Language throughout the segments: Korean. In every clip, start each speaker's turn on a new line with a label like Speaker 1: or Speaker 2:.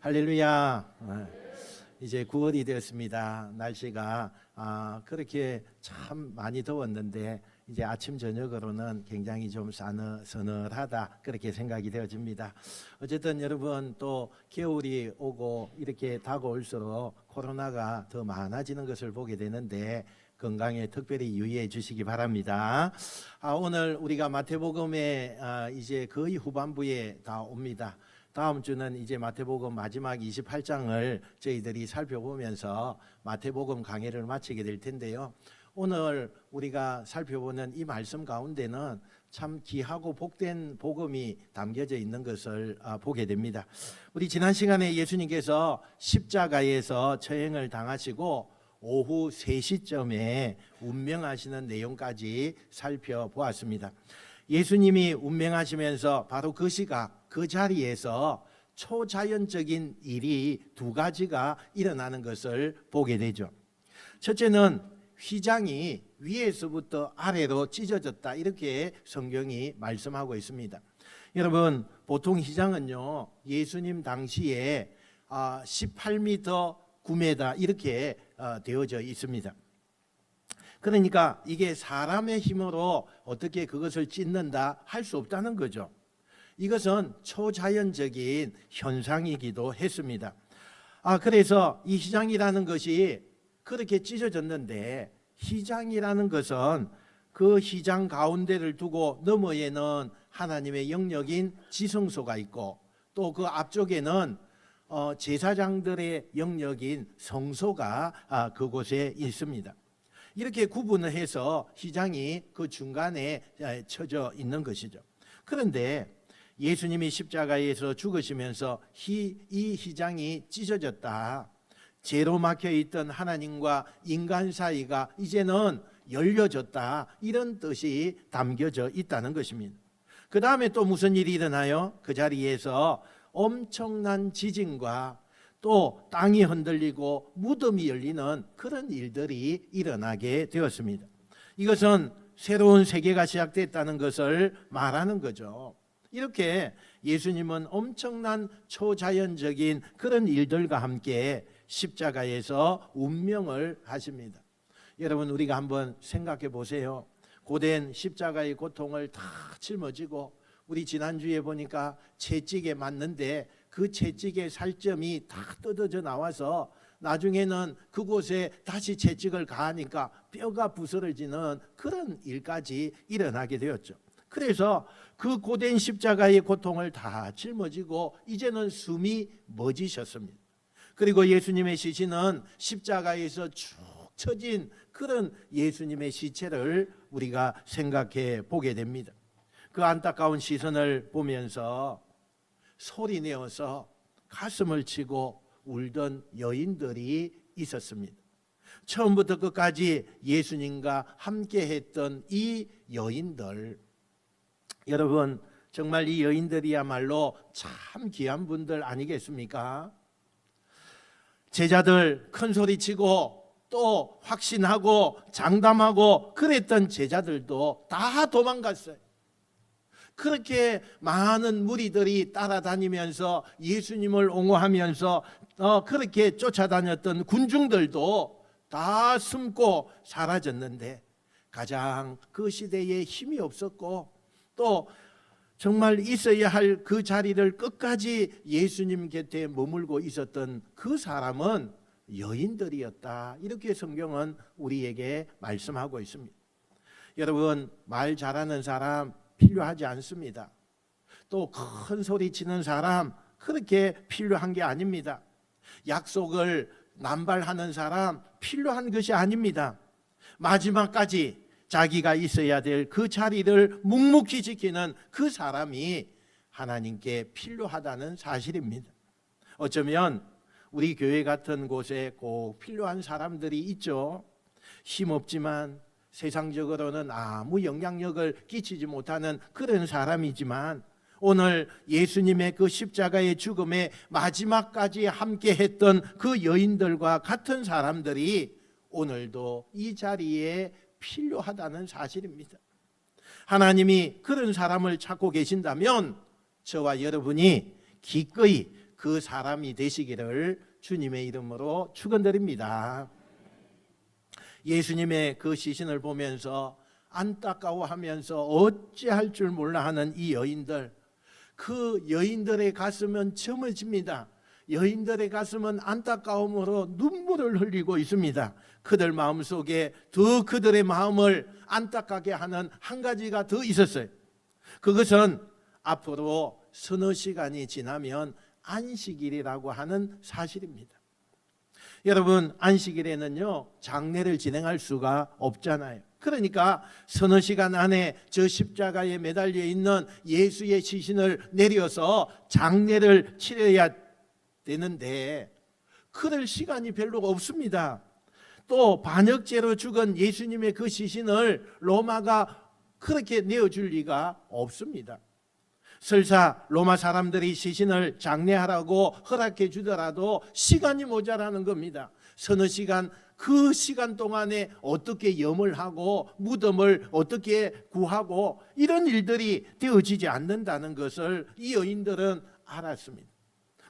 Speaker 1: 할렐루야. 이제 9월이 되었습니다. 날씨가 그렇게 참 많이 더웠는데 이제 아침 저녁으로는 굉장히 좀 서늘하다 그렇게 생각이 되어집니다. 어쨌든 여러분 또 겨울이 오고 이렇게 다가올수록 코로나가 더 많아지는 것을 보게 되는데 건강에 특별히 유의해 주시기 바랍니다. 오늘 우리가 마태복음에 이제 거의 후반부에 다 옵니다. 다음 주는 이제 마태복음 마지막 28장을 저희들이 살펴보면서 마태복음 강해를 마치게 될 텐데요. 오늘 우리가 살펴보는 이 말씀 가운데는 참 귀하고 복된 복음이 담겨져 있는 것을 보게 됩니다. 우리 지난 시간에 예수님께서 십자가에서 처형을 당하시고 오후 3시쯤에 운명하시는 내용까지 살펴보았습니다. 예수님이 운명하시면서 바로 그 시각 그 자리에서 초자연적인 일이 두 가지가 일어나는 것을 보게 되죠. 첫째는 휘장이 위에서부터 아래로 찢어졌다 이렇게 성경이 말씀하고 있습니다. 여러분 보통 휘장은요 예수님 당시에 18m 9m 이렇게 되어져 있습니다. 그러니까 이게 사람의 힘으로 어떻게 그것을 찢는다 할 수 없다는 거죠. 이것은 초자연적인 현상이기도 했습니다. 그래서 이 휘장이라는 것이 그렇게 찢어졌는데 휘장이라는 것은 그 휘장 가운데를 두고 너머에는 하나님의 영역인 지성소가 있고 또 그 앞쪽에는 제사장들의 영역인 성소가 그곳에 있습니다. 이렇게 구분을 해서 휘장이 그 중간에 쳐져 있는 것이죠. 그런데 예수님이 십자가에서 죽으시면서 이 휘장이 찢어졌다. 죄로 막혀 있던 하나님과 인간 사이가 이제는 열려졌다. 이런 뜻이 담겨져 있다는 것입니다. 그 다음에 또 무슨 일이 일어나요? 그 자리에서 엄청난 지진과 또 땅이 흔들리고 무덤이 열리는 그런 일들이 일어나게 되었습니다. 이것은 새로운 세계가 시작됐다는 것을 말하는 거죠. 이렇게 예수님은 엄청난 초자연적인 그런 일들과 함께 십자가에서 운명을 하십니다. 여러분 우리가 한번 생각해 보세요. 고된 십자가의 고통을 다 짊어지고 우리 지난주에 보니까 채찍에 맞는데 그 채찍의 살점이 다 뜯어져 나와서 나중에는 그곳에 다시 채찍을 가하니까 뼈가 부스러지는 그런 일까지 일어나게 되었죠. 그래서 그 고된 십자가의 고통을 다 짊어지고 이제는 숨이 멎으셨습니다. 그리고 예수님의 시신은 십자가에서 쭉 처진 그런 예수님의 시체를 우리가 생각해 보게 됩니다. 그 안타까운 시선을 보면서 소리내어서 가슴을 치고 울던 여인들이 있었습니다. 처음부터 끝까지 예수님과 함께 했던 이 여인들, 여러분 정말 이 여인들이야말로 참 귀한 분들 아니겠습니까? 제자들 큰 소리치고 또 확신하고 장담하고 그랬던 제자들도 다 도망갔어요. 그렇게 많은 무리들이 따라다니면서 예수님을 옹호하면서 그렇게 쫓아다녔던 군중들도 다 숨고 사라졌는데 가장 그 시대에 힘이 없었고 또 정말 있어야 할 그 자리를 끝까지 예수님 곁에 머물고 있었던 그 사람은 여인들이었다. 이렇게 성경은 우리에게 말씀하고 있습니다. 여러분 말 잘하는 사람 필요하지 않습니다. 또 큰 소리 치는 사람 그렇게 필요한 게 아닙니다. 약속을 남발하는 사람 필요한 것이 아닙니다. 마지막까지 자기가 있어야 될 그 자리를 묵묵히 지키는 그 사람이 하나님께 필요하다는 사실입니다. 어쩌면 우리 교회 같은 곳에 꼭 필요한 사람들이 있죠. 힘없지만 세상적으로는 아무 영향력을 끼치지 못하는 그런 사람이지만 오늘 예수님의 그 십자가의 죽음에 마지막까지 함께 했던 그 여인들과 같은 사람들이 오늘도 이 자리에 필요하다는 사실입니다. 하나님이 그런 사람을 찾고 계신다면 저와 여러분이 기꺼이 그 사람이 되시기를 주님의 이름으로 축원드립니다. 예수님의 그 시신을 보면서 안타까워하면서 어찌할 줄 몰라 하는 이 여인들, 그 여인들의 가슴은 점어집니다. 여인들의 가슴은 안타까움으로 눈물을 흘리고 있습니다. 그들 마음속에 더 그들의 마음을 안타깝게 하는 한 가지가 더 있었어요. 그것은 앞으로 서너 시간이 지나면 안식일이라고 하는 사실입니다. 여러분, 안식일에는요 장례를 진행할 수가 없잖아요. 그러니까 서너 시간 안에 저 십자가에 매달려 있는 예수의 시신을 내려서 장례를 치러야 되는데 그럴 시간이 별로 없습니다. 또 반역죄로 죽은 예수님의 그 시신을 로마가 그렇게 내어줄 리가 없습니다. 설사 로마 사람들이 시신을 장례하라고 허락해 주더라도 시간이 모자라는 겁니다. 서너 시간, 그 시간 동안에 어떻게 염을 하고 무덤을 어떻게 구하고 이런 일들이 되어지지 않는다는 것을 이 여인들은 알았습니다.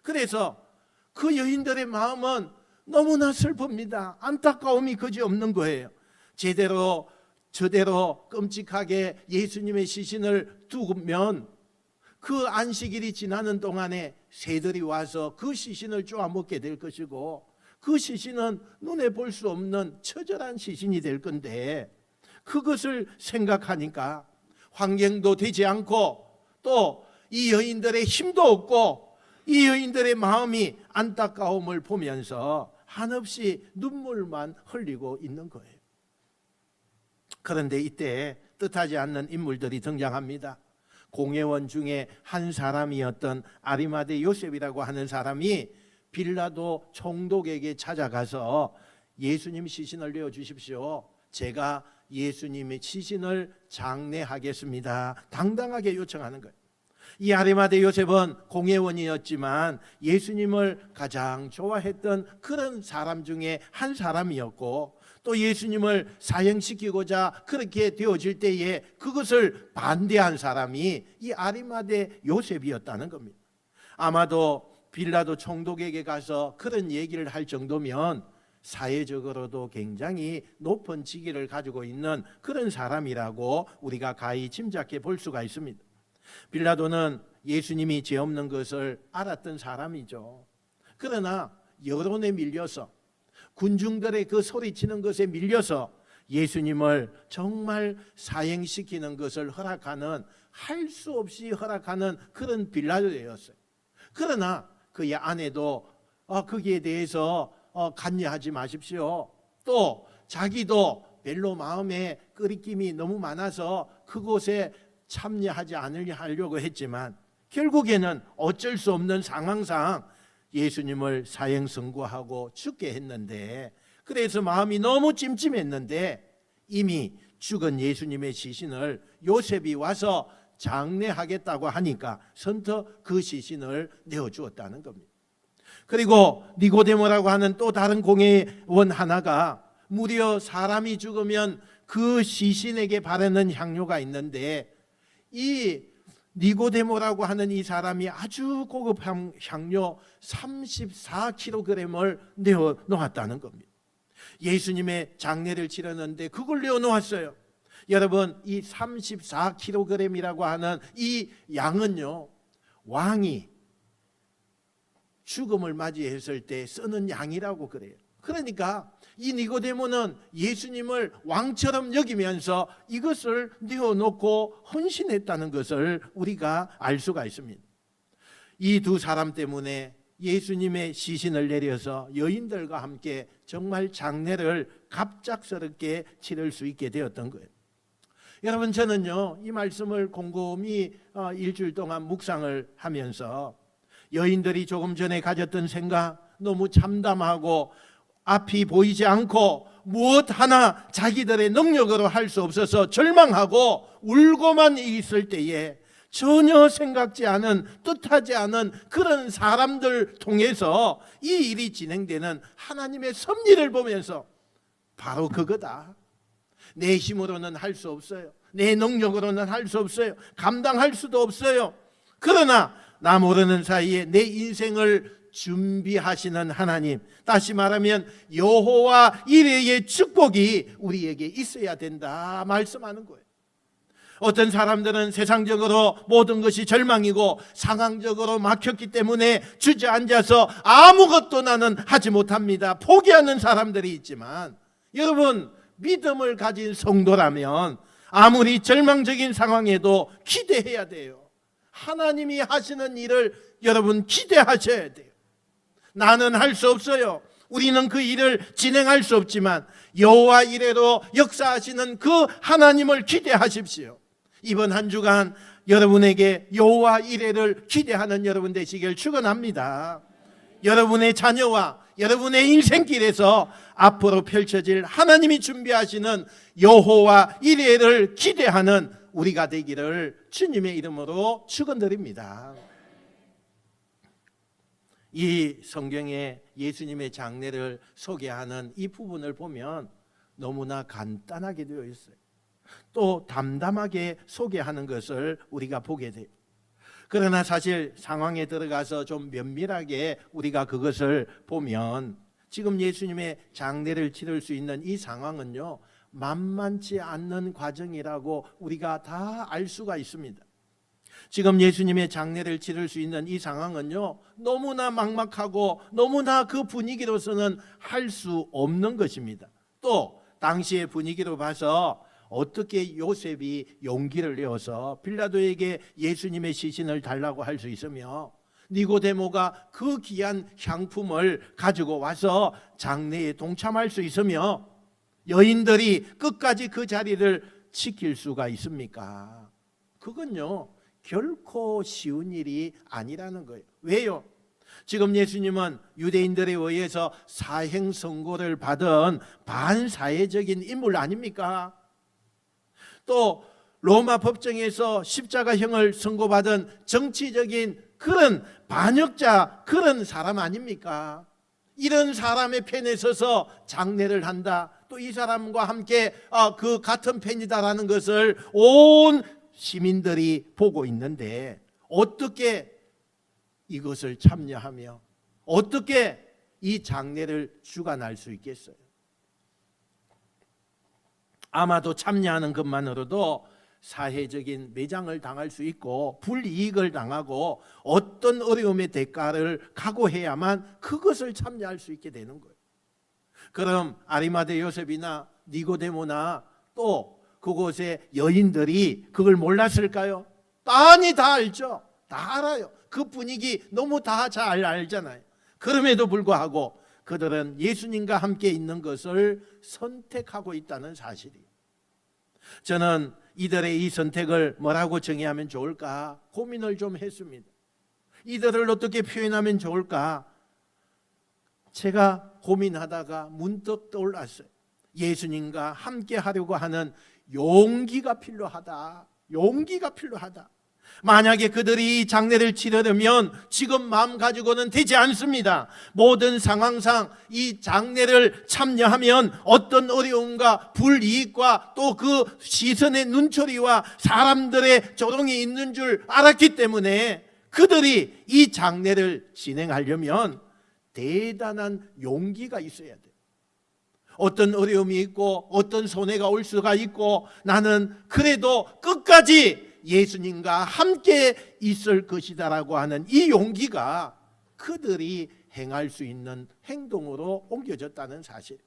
Speaker 1: 그래서 그 여인들의 마음은 너무나 슬픕니다. 안타까움이 그지없는 거예요. 제대로 저대로 끔찍하게 예수님의 시신을 두면 그 안식일이 지나는 동안에 새들이 와서 그 시신을 쪼아 먹게 될 것이고 그 시신은 눈에 볼 수 없는 처절한 시신이 될 건데 그것을 생각하니까 환경도 되지 않고 또 이 여인들의 힘도 없고 이 여인들의 마음이 안타까움을 보면서 한없이 눈물만 흘리고 있는 거예요. 그런데 이때 뜻하지 않는 인물들이 등장합니다. 공회원 중에 한 사람이었던 아리마대 요셉이라고 하는 사람이 빌라도 총독에게 찾아가서 예수님 시신을 내어주십시오. 제가 예수님의 시신을 장례하겠습니다. 당당하게 요청하는 거예요. 이 아리마대 요셉은 공회원이었지만 예수님을 가장 좋아했던 그런 사람 중에 한 사람이었고 또 예수님을 사형시키고자 그렇게 되어질 때에 그것을 반대한 사람이 이 아리마대 요셉이었다는 겁니다. 아마도 빌라도 총독에게 가서 그런 얘기를 할 정도면 사회적으로도 굉장히 높은 직위를 가지고 있는 그런 사람이라고 우리가 가히 짐작해 볼 수가 있습니다. 빌라도는 예수님이 죄 없는 것을 알았던 사람이죠. 그러나 여론에 밀려서 군중들의 그 소리치는 것에 밀려서 예수님을 정말 사형시키는 것을 허락하는, 할 수 없이 허락하는 그런 빌라도였어요. 그러나 그의 아내도 거기에 대해서 간여하지 마십시오. 또 자기도 별로 마음에 끄리낌이 너무 많아서 그곳에 참여하지 않으려고 했지만 결국에는 어쩔 수 없는 상황상 예수님을 사형 선고하고 죽게 했는데, 그래서 마음이 너무 찜찜했는데 이미 죽은 예수님의 시신을 요셉이 와서 장례하겠다고 하니까 선뜻 그 시신을 내어주었다는 겁니다. 그리고 니고데모라고 하는 또 다른 공회원 하나가 무려 사람이 죽으면 그 시신에게 바르는 향료가 있는데 이 니고데모라고 하는 이 사람이 아주 고급 향료 34kg을 내어 놓았다는 겁니다. 예수님의 장례를 치렀는데 그걸 내어 놓았어요. 여러분, 이 34kg이라고 하는 이 양은요, 왕이 죽음을 맞이했을 때 쓰는 양이라고 그래요. 그러니까 이 니고데모는 예수님을 왕처럼 여기면서 이것을 내어놓고 헌신했다는 것을 우리가 알 수가 있습니다. 이 두 사람 때문에 예수님의 시신을 내려서 여인들과 함께 정말 장례를 갑작스럽게 치를 수 있게 되었던 거예요. 여러분, 저는요 이 말씀을 곰곰이 일주일 동안 묵상을 하면서 여인들이 조금 전에 가졌던 생각, 너무 참담하고 앞이 보이지 않고 무엇 하나 자기들의 능력으로 할 수 없어서 절망하고 울고만 있을 때에 전혀 생각지 않은, 뜻하지 않은 그런 사람들 통해서 이 일이 진행되는 하나님의 섭리를 보면서 바로 그거다. 내 힘으로는 할 수 없어요. 내 능력으로는 할 수 없어요. 감당할 수도 없어요. 그러나 나 모르는 사이에 내 인생을 준비하시는 하나님, 다시 말하면 여호와 이레의 축복이 우리에게 있어야 된다 말씀하는 거예요. 어떤 사람들은 세상적으로 모든 것이 절망이고 상황적으로 막혔기 때문에 주저앉아서 아무것도 나는 하지 못합니다, 포기하는 사람들이 있지만, 여러분, 믿음을 가진 성도라면 아무리 절망적인 상황에도 기대해야 돼요. 하나님이 하시는 일을 여러분 기대하셔야 돼요. 나는 할 수 없어요. 우리는 그 일을 진행할 수 없지만 여호와 이레로 역사하시는 그 하나님을 기대하십시오. 이번 한 주간 여러분에게 여호와 이레를 기대하는 여러분 되시길 축원합니다. 여러분의 자녀와 여러분의 인생길에서 앞으로 펼쳐질 하나님이 준비하시는 여호와 이레를 기대하는 우리가 되기를 주님의 이름으로 축원드립니다. 이 성경에 예수님의 장례를 소개하는 이 부분을 보면 너무나 간단하게 되어 있어요. 또 담담하게 소개하는 것을 우리가 보게 돼요. 그러나 사실 상황에 들어가서 좀 면밀하게 우리가 그것을 보면 지금 예수님의 장례를 치를 수 있는 이 상황은요, 만만치 않는 과정이라고 우리가 다 알 수가 있습니다. 지금 예수님의 장례를 치를 수 있는 이 상황은요, 너무나 막막하고 너무나 그 분위기로서는 할 수 없는 것입니다. 또 당시의 분위기로 봐서 어떻게 요셉이 용기를 내어서 빌라도에게 예수님의 시신을 달라고 할 수 있으며, 니고데모가 그 귀한 향품을 가지고 와서 장례에 동참할 수 있으며, 여인들이 끝까지 그 자리를 지킬 수가 있습니까? 그건요, 결코 쉬운 일이 아니라는 거예요. 왜요? 지금 예수님은 유대인들에 의해서 사형 선고를 받은 반사회적인 인물 아닙니까? 또 로마 법정에서 십자가형을 선고받은 정치적인 그런 반역자, 그런 사람 아닙니까? 이런 사람의 편에 서서 장례를 한다, 또 이 사람과 함께 그 같은 편이다라는 것을 온 시민들이 보고 있는데 어떻게 이것을 참여하며 어떻게 이 장례를 주관할 수 있겠어요? 아마도 참여하는 것만으로도 사회적인 매장을 당할 수 있고 불이익을 당하고 어떤 어려움의 대가를 각오해야만 그것을 참여할 수 있게 되는 거예요. 그럼 아리마대 요셉이나 니고데모나 또 그곳의 여인들이 그걸 몰랐을까요? 빤히 다 알죠. 다 알아요. 그 분위기 너무 다 잘 알잖아요. 그럼에도 불구하고 그들은 예수님과 함께 있는 것을 선택하고 있다는 사실이에요. 저는 이들의 이 선택을 뭐라고 정의하면 좋을까 고민을 좀 했습니다. 이들을 어떻게 표현하면 좋을까 제가 고민하다가 문득 떠올랐어요. 예수님과 함께 하려고 하는 용기가 필요하다. 용기가 필요하다. 만약에 그들이 이 장례를 치르려면 지금 마음 가지고는 되지 않습니다. 모든 상황상 이 장례를 참여하면 어떤 어려움과 불이익과 또 그 시선의 눈초리와 사람들의 조롱이 있는 줄 알았기 때문에 그들이 이 장례를 진행하려면 대단한 용기가 있어야 돼요. 어떤 어려움이 있고 어떤 손해가 올 수가 있고 나는 그래도 끝까지 예수님과 함께 있을 것이다라고 하는 이 용기가 그들이 행할 수 있는 행동으로 옮겨졌다는 사실.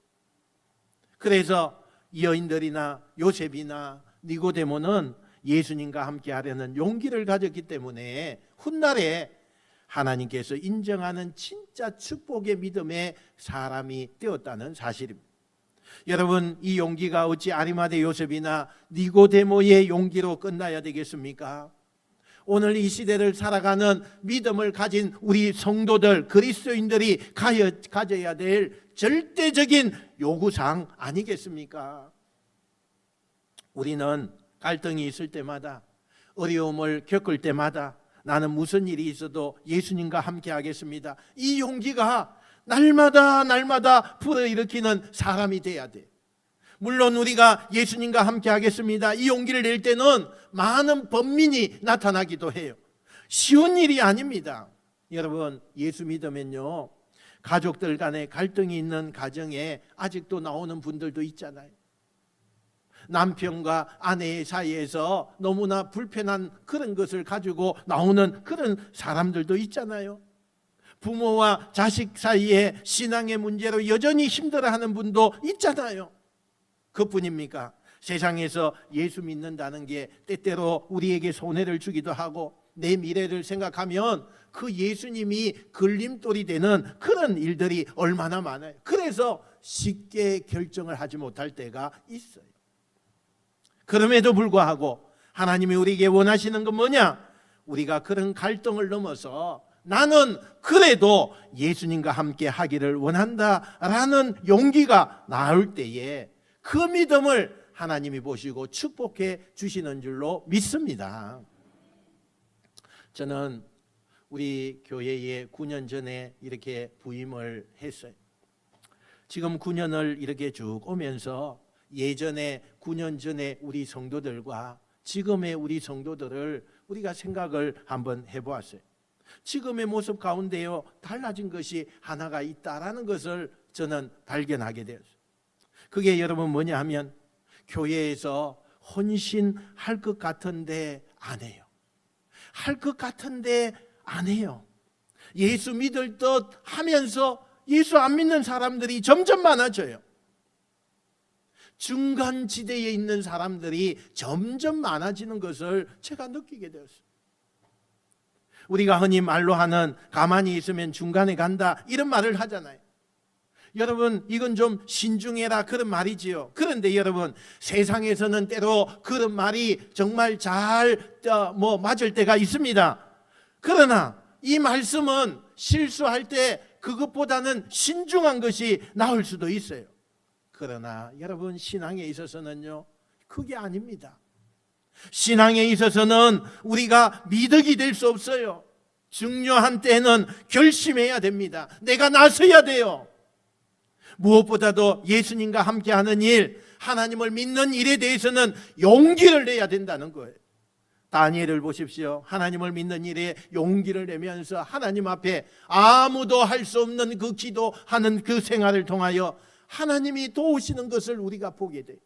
Speaker 1: 그래서 여인들이나 요셉이나 니고데모는 예수님과 함께 하려는 용기를 가졌기 때문에 훗날에 하나님께서 인정하는 진짜 축복의 믿음의 사람이 되었다는 사실입니다. 여러분, 이 용기가 어찌 아리마대 요셉이나 니고데모의 용기로 끝나야 되겠습니까? 오늘 이 시대를 살아가는 믿음을 가진 우리 성도들, 그리스도인들이 가져야 될 절대적인 요구사항 아니겠습니까? 우리는 갈등이 있을 때마다, 어려움을 겪을 때마다 나는 무슨 일이 있어도 예수님과 함께 하겠습니다, 이 용기가 날마다 불어일으키는 사람이 돼야 돼. 물론 우리가 예수님과 함께 하겠습니다, 이 용기를 낼 때는 많은 번민이 나타나기도 해요. 쉬운 일이 아닙니다. 여러분, 예수 믿으면요, 가족들 간에 갈등이 있는 가정에 아직도 나오는 분들도 있잖아요. 남편과 아내의 사이에서 너무나 불편한 그런 것을 가지고 나오는 그런 사람들도 있잖아요. 부모와 자식 사이에 신앙의 문제로 여전히 힘들어하는 분도 있잖아요. 그뿐입니까? 세상에서 예수 믿는다는 게 때때로 우리에게 손해를 주기도 하고 내 미래를 생각하면 그 예수님이 걸림돌이 되는 그런 일들이 얼마나 많아요. 그래서 쉽게 결정을 하지 못할 때가 있어요. 그럼에도 불구하고 하나님이 우리에게 원하시는 건 뭐냐? 우리가 그런 갈등을 넘어서 나는 그래도 예수님과 함께 하기를 원한다라는 용기가 나올 때에 그 믿음을 하나님이 보시고 축복해 주시는 줄로 믿습니다. 저는 우리 교회에 9년 전에 이렇게 부임을 했어요. 지금 9년을 이렇게 쭉 오면서 예전에 9년 전에 우리 성도들과 지금의 우리 성도들을 우리가 생각을 한번 해보았어요. 지금의 모습 가운데요, 달라진 것이 하나가 있다라는 것을 저는 발견하게 되었어요. 그게 여러분 뭐냐 하면 교회에서 헌신할 것 같은데 안 해요. 할 것 같은데 안 해요. 예수 믿을 듯 하면서 예수 안 믿는 사람들이 점점 많아져요. 중간 지대에 있는 사람들이 점점 많아지는 것을 제가 느끼게 되었어요. 우리가 흔히 말로 하는 가만히 있으면 중간에 간다 이런 말을 하잖아요. 여러분, 이건 좀 신중해라 그런 말이지요. 그런데 여러분, 세상에서는 때로 그런 말이 정말 잘 맞을 때가 있습니다. 그러나 이 말씀은 실수할 때 그것보다는 신중한 것이 나올 수도 있어요. 그러나 여러분, 신앙에 있어서는요, 그게 아닙니다. 신앙에 있어서는 우리가 미덕이 될 수 없어요. 중요한 때는 결심해야 됩니다. 내가 나서야 돼요. 무엇보다도 예수님과 함께하는 일, 하나님을 믿는 일에 대해서는 용기를 내야 된다는 거예요. 다니엘을 보십시오. 하나님을 믿는 일에 용기를 내면서 하나님 앞에 아무도 할 수 없는 그 기도하는 그 생활을 통하여 하나님이 도우시는 것을 우리가 보게 돼요.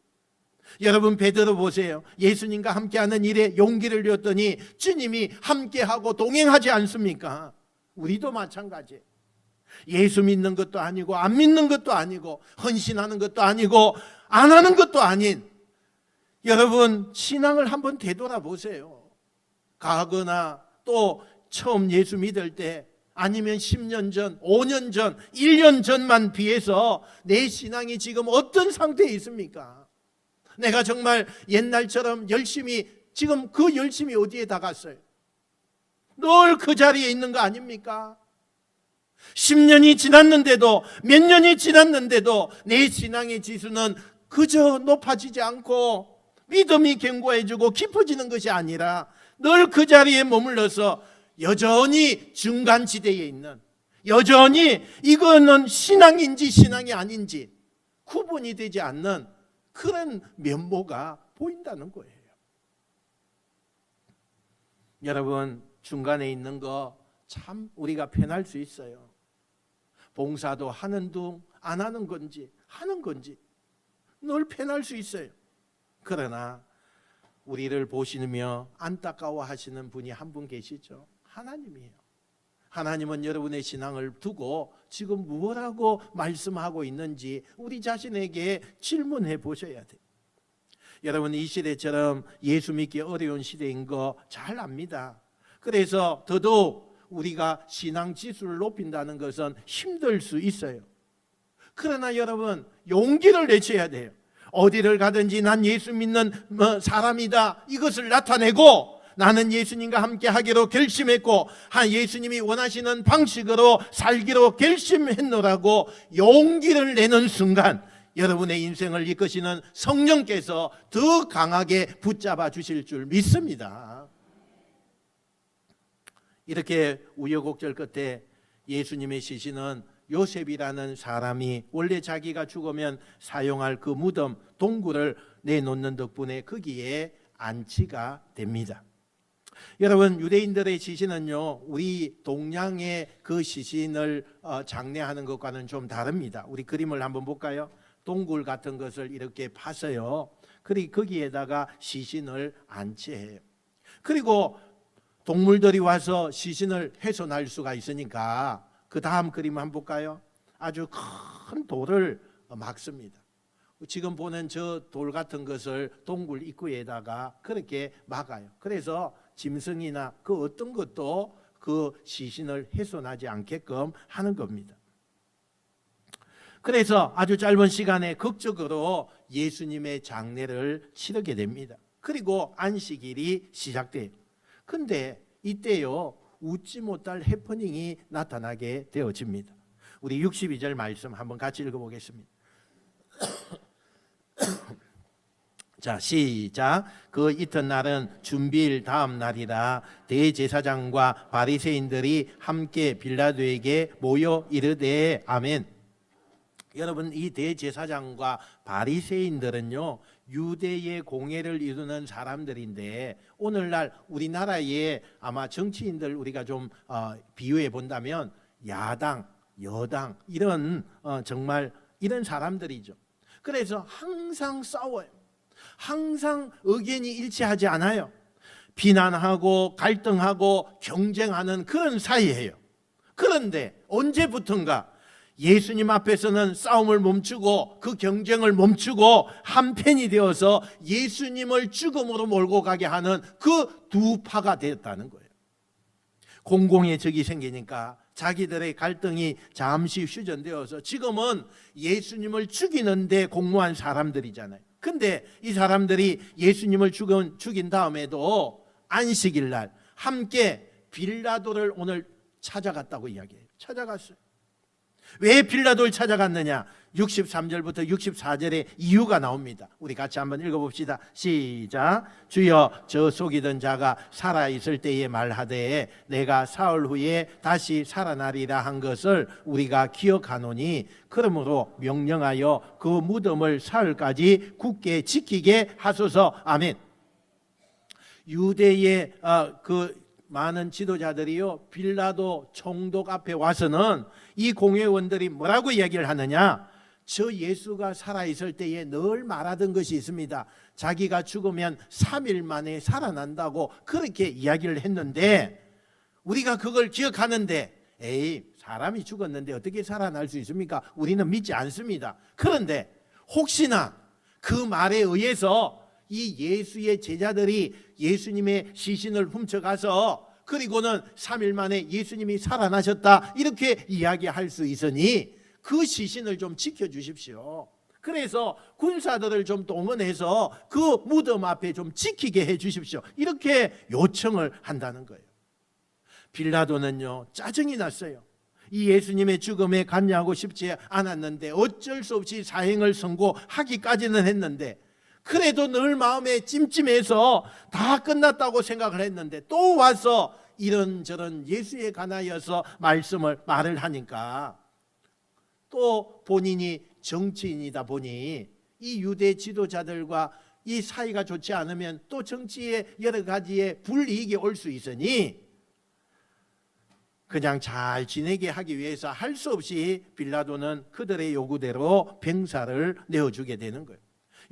Speaker 1: 여러분, 베드로 보세요. 예수님과 함께하는 일에 용기를 내었더니 주님이 함께하고 동행하지 않습니까? 우리도 마찬가지예요. 예수 믿는 것도 아니고 안 믿는 것도 아니고 헌신하는 것도 아니고 안 하는 것도 아닌, 여러분, 신앙을 한번 되돌아보세요. 가거나 또 처음 예수 믿을 때 아니면 10년 전, 5년 전, 1년 전만 비해서 내 신앙이 지금 어떤 상태에 있습니까? 내가 정말 옛날처럼 열심히, 지금 그 열심이 어디에 다 갔어요? 늘 그 자리에 있는 거 아닙니까? 10년이 지났는데도, 몇 년이 지났는데도 내 신앙의 지수는 그저 높아지지 않고 믿음이 견고해지고 깊어지는 것이 아니라 늘 그 자리에 머물러서 여전히 중간지대에 있는, 여전히 이거는 신앙인지 신앙이 아닌지 구분이 되지 않는 그런 면모가 보인다는 거예요. 여러분, 중간에 있는 거 참 우리가 편할 수 있어요. 봉사도 하는 둥 안 하는 건지 하는 건지 늘 편할 수 있어요. 그러나 우리를 보시며 안타까워하시는 분이 한 분 계시죠. 하나님이에요. 하나님은 여러분의 신앙을 두고 지금 무엇하고 말씀하고 있는지 우리 자신에게 질문해 보셔야 돼요. 여러분, 이 시대처럼 예수 믿기 어려운 시대인 거 잘 압니다. 그래서 더더욱 우리가 신앙 지수를 높인다는 것은 힘들 수 있어요. 그러나 여러분, 용기를 내셔야 돼요. 어디를 가든지 난 예수 믿는 사람이다, 이것을 나타내고 나는 예수님과 함께 하기로 결심했고 예수님이 원하시는 방식으로 살기로 결심했노라고 용기를 내는 순간 여러분의 인생을 이끄시는 성령께서 더 강하게 붙잡아 주실 줄 믿습니다. 이렇게 우여곡절 끝에 예수님의 시신은 요셉이라는 사람이 원래 자기가 죽으면 사용할 그 무덤 동굴을 내놓는 덕분에 거기에 안치가 됩니다. 여러분, 유대인들의 시신은요, 우리 동양의 그 시신을 장례하는 것과는 좀 다릅니다. 우리 그림을 한번 볼까요? 동굴 같은 것을 이렇게 파서요, 그리고 거기에다가 시신을 안치해요. 그리고 동물들이 와서 시신을 훼손할 수가 있으니까 그 다음 그림 한번 볼까요? 아주 큰 돌을 막습니다. 지금 보는 저 돌 같은 것을 동굴 입구에다가 그렇게 막아요. 그래서 짐승이나 그 어떤 것도 그 시신을 훼손하지 않게끔 하는 겁니다. 그래서 아주 짧은 시간에 극적으로 예수님의 장례를 치르게 됩니다. 그리고 안식일이 시작돼요. 근데 이때요, 웃지 못할 해프닝이 나타나게 되어집니다. 우리 62절 말씀 한번 같이 읽어보겠습니다. 자, 시작. 그 이튿날은 준비일 다음 날이라 대제사장과 바리새인들이 함께 빌라도에게 모여 이르되 아멘. 여러분, 이 대제사장과 바리새인들은요, 유대의 공회를 이루는 사람들인데, 오늘날 우리나라의 아마 정치인들 우리가 좀 비유해 본다면 야당, 여당 이런 정말 이런 사람들이죠. 그래서 항상 싸워요. 항상 의견이 일치하지 않아요. 비난하고 갈등하고 경쟁하는 그런 사이예요. 그런데 언제부턴가 예수님 앞에서는 싸움을 멈추고 그 경쟁을 멈추고 한편이 되어서 예수님을 죽음으로 몰고 가게 하는 그 두 파가 되었다는 거예요. 공공의 적이 생기니까 자기들의 갈등이 잠시 휴전되어서 지금은 예수님을 죽이는 데 공모한 사람들이잖아요. 근데 이 사람들이 예수님을 죽인 다음에도 안식일 날 함께 빌라도를 오늘 찾아갔다고 이야기해요. 찾아갔어요. 왜 빌라도를 찾아갔느냐? 63절부터 64절에 이유가 나옵니다. 우리 같이 한번 읽어봅시다. 시작. 주여, 저 속이던 자가 살아있을 때에 말하되 내가 사흘 후에 다시 살아나리라 한 것을 우리가 기억하노니 그러므로 명령하여 그 무덤을 사흘까지 굳게 지키게 하소서. 아멘. 유대의 그 많은 지도자들이요, 빌라도 총독 앞에 와서는 이 공회원들이 뭐라고 이야기를 하느냐? 저 예수가 살아있을 때에 늘 말하던 것이 있습니다. 자기가 죽으면 3일 만에 살아난다고 그렇게 이야기를 했는데 우리가 그걸 기억하는데, 에이, 사람이 죽었는데 어떻게 살아날 수 있습니까? 우리는 믿지 않습니다. 그런데 혹시나 그 말에 의해서 이 예수의 제자들이 예수님의 시신을 훔쳐가서 그리고는 3일 만에 예수님이 살아나셨다 이렇게 이야기할 수 있으니 그 시신을 좀 지켜주십시오. 그래서 군사들을 좀 동원해서 그 무덤 앞에 좀 지키게 해주십시오. 이렇게 요청을 한다는 거예요. 빌라도는요, 짜증이 났어요. 이 예수님의 죽음에 관여하고 싶지 않았는데 어쩔 수 없이 사형을 선고하기까지는 했는데, 그래도 늘 마음에 찜찜해서 다 끝났다고 생각을 했는데 또 와서 이런저런 예수에 관하여서 말을 하니까, 또 본인이 정치인이다 보니 이 유대 지도자들과 이 사이가 좋지 않으면 또 정치에 여러 가지의 불이익이 올 수 있으니 그냥 잘 지내게 하기 위해서 할 수 없이 빌라도는 그들의 요구대로 병사를 내어주게 되는 거예요.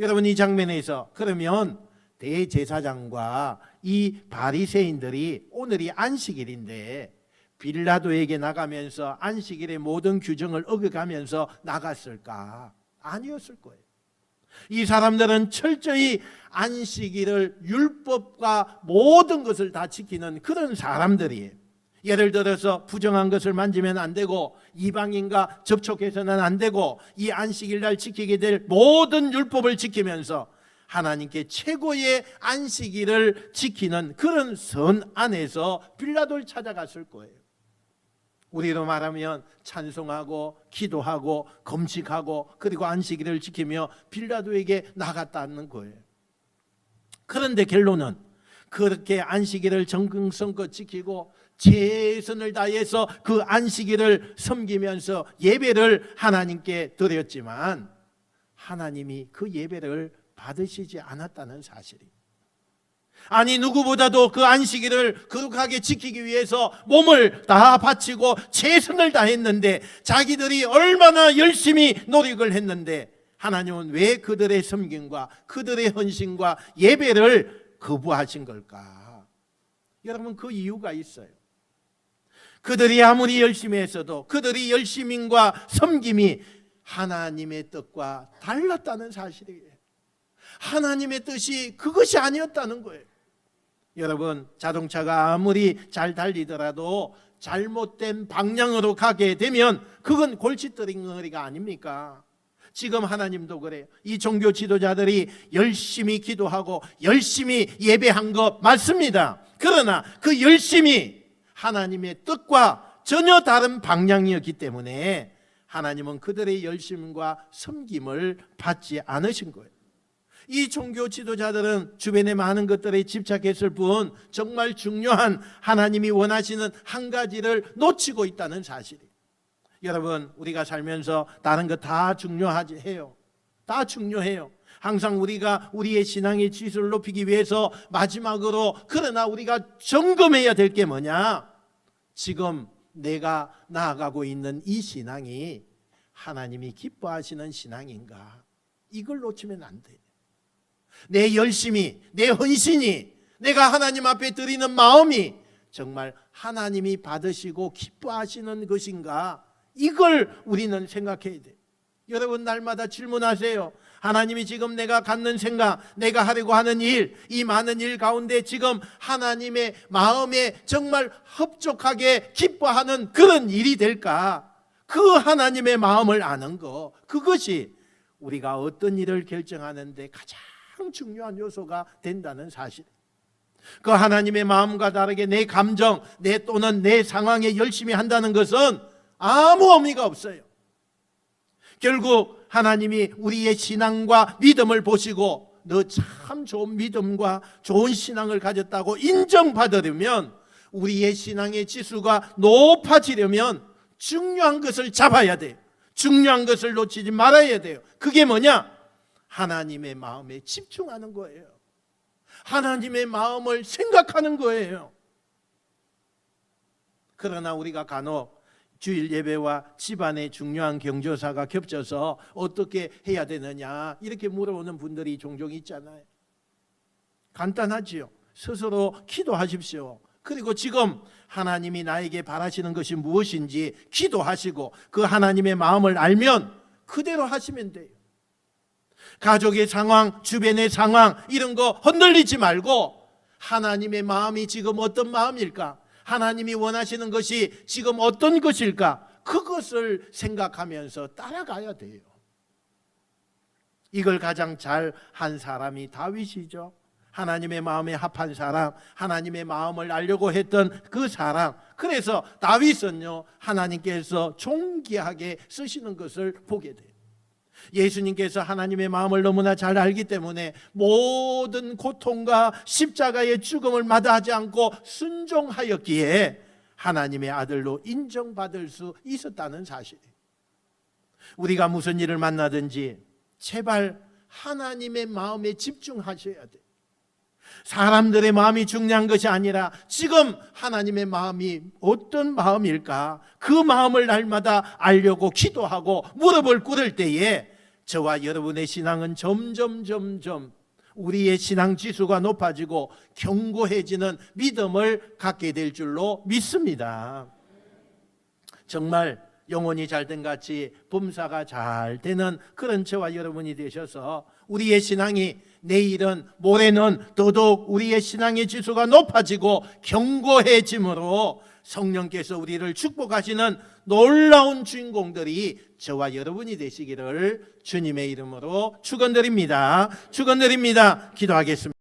Speaker 1: 여러분, 이 장면에서 그러면 대제사장과 이 바리새인들이 오늘이 안식일인데 빌라도에게 나가면서 안식일의 모든 규정을 어겨가면서 나갔을까? 아니었을 거예요. 이 사람들은 철저히 안식일을 율법과 모든 것을 다 지키는 그런 사람들이에요. 예를 들어서 부정한 것을 만지면 안 되고 이방인과 접촉해서는 안 되고 이 안식일 날 지키게 될 모든 율법을 지키면서 하나님께 최고의 안식일을 지키는 그런 선 안에서 빌라도를 찾아갔을 거예요. 우리로 말하면 찬송하고 기도하고 금식하고 그리고 안식일을 지키며 빌라도에게 나갔다는 거예요. 그런데 결론은 그렇게 안식일을 정성껏 지키고 최선을 다해서 그 안식일을 섬기면서 예배를 하나님께 드렸지만 하나님이 그 예배를 받으시지 않았다는 사실이. 아니 누구보다도 그 안식일을 거룩하게 지키기 위해서 몸을 다 바치고 최선을 다했는데, 자기들이 얼마나 열심히 노력을 했는데 하나님은 왜 그들의 섬김과 그들의 헌신과 예배를 거부하신 걸까? 여러분, 그 이유가 있어요. 그들이 아무리 열심히 했어도 그들이 열심과 섬김이 하나님의 뜻과 달랐다는 사실이에요. 하나님의 뜻이 그것이 아니었다는 거예요. 여러분, 자동차가 아무리 잘 달리더라도 잘못된 방향으로 가게 되면 그건 골칫덩어리가 아닙니까? 지금 하나님도 그래요. 이 종교 지도자들이 열심히 기도하고 열심히 예배한 것 맞습니다. 그러나 그 열심이 하나님의 뜻과 전혀 다른 방향이었기 때문에 하나님은 그들의 열심과 섬김을 받지 않으신 거예요. 이 종교 지도자들은 주변의 많은 것들에 집착했을 뿐 정말 중요한 하나님이 원하시는 한 가지를 놓치고 있다는 사실이에요. 여러분, 우리가 살면서 다른 거 다 중요해요. 다 중요해요. 항상 우리가 우리의 신앙의 지수를 높이기 위해서 마지막으로, 그러나 우리가 점검해야 될 게 뭐냐? 지금 내가 나아가고 있는 이 신앙이 하나님이 기뻐하시는 신앙인가? 이걸 놓치면 안 돼요. 내 열심이, 내 헌신이, 내가 하나님 앞에 드리는 마음이 정말 하나님이 받으시고 기뻐하시는 것인가? 이걸 우리는 생각해야 돼요. 여러분, 날마다 질문하세요. 하나님이 지금 내가 갖는 생각, 내가 하려고 하는 일, 이 많은 일 가운데 지금 하나님의 마음에 정말 흡족하게 기뻐하는 그런 일이 될까? 그 하나님의 마음을 아는 거, 그것이 우리가 어떤 일을 결정하는데 가장 중요한 요소가 된다는 사실. 그 하나님의 마음과 다르게 내 감정, 또는 내 상황에 열심히 한다는 것은 아무 의미가 없어요. 결국 하나님이 우리의 신앙과 믿음을 보시고 너 참 좋은 믿음과 좋은 신앙을 가졌다고 인정받으려면, 우리의 신앙의 지수가 높아지려면 중요한 것을 잡아야 돼요. 중요한 것을 놓치지 말아야 돼요. 그게 뭐냐? 하나님의 마음에 집중하는 거예요. 하나님의 마음을 생각하는 거예요. 그러나 우리가 간혹 주일 예배와 집안의 중요한 경조사가 겹쳐서 어떻게 해야 되느냐 이렇게 물어보는 분들이 종종 있잖아요. 간단하지요. 스스로 기도하십시오. 그리고 지금 하나님이 나에게 바라시는 것이 무엇인지 기도하시고 그 하나님의 마음을 알면 그대로 하시면 돼요. 가족의 상황, 주변의 상황 이런 거 흔들리지 말고 하나님의 마음이 지금 어떤 마음일까? 하나님이 원하시는 것이 지금 어떤 것일까? 그것을 생각하면서 따라가야 돼요. 이걸 가장 잘 한 사람이 다윗이죠. 하나님의 마음에 합한 사람, 하나님의 마음을 알려고 했던 그 사람. 그래서 다윗은요, 하나님께서 존귀하게 쓰시는 것을 보게 돼요. 예수님께서 하나님의 마음을 너무나 잘 알기 때문에 모든 고통과 십자가의 죽음을 마다하지 않고 순종하였기에 하나님의 아들로 인정받을 수 있었다는 사실이에요. 우리가 무슨 일을 만나든지 제발 하나님의 마음에 집중하셔야 돼요. 사람들의 마음이 중요한 것이 아니라 지금 하나님의 마음이 어떤 마음일까? 그 마음을 날마다 알려고 기도하고 무릎을 꿇을 때에 저와 여러분의 신앙은 점점 우리의 신앙 지수가 높아지고 견고해지는 믿음을 갖게 될 줄로 믿습니다. 정말 영혼이 잘된 같이 범사가 잘 되는 그런 저와 여러분이 되셔서 우리의 신앙이 내일은 모레는 더더욱 우리의 신앙의 지수가 높아지고 견고해짐으로 성령께서 우리를 축복하시는 놀라운 주인공들이 저와 여러분이 되시기를 주님의 이름으로 축원드립니다. 기도하겠습니다.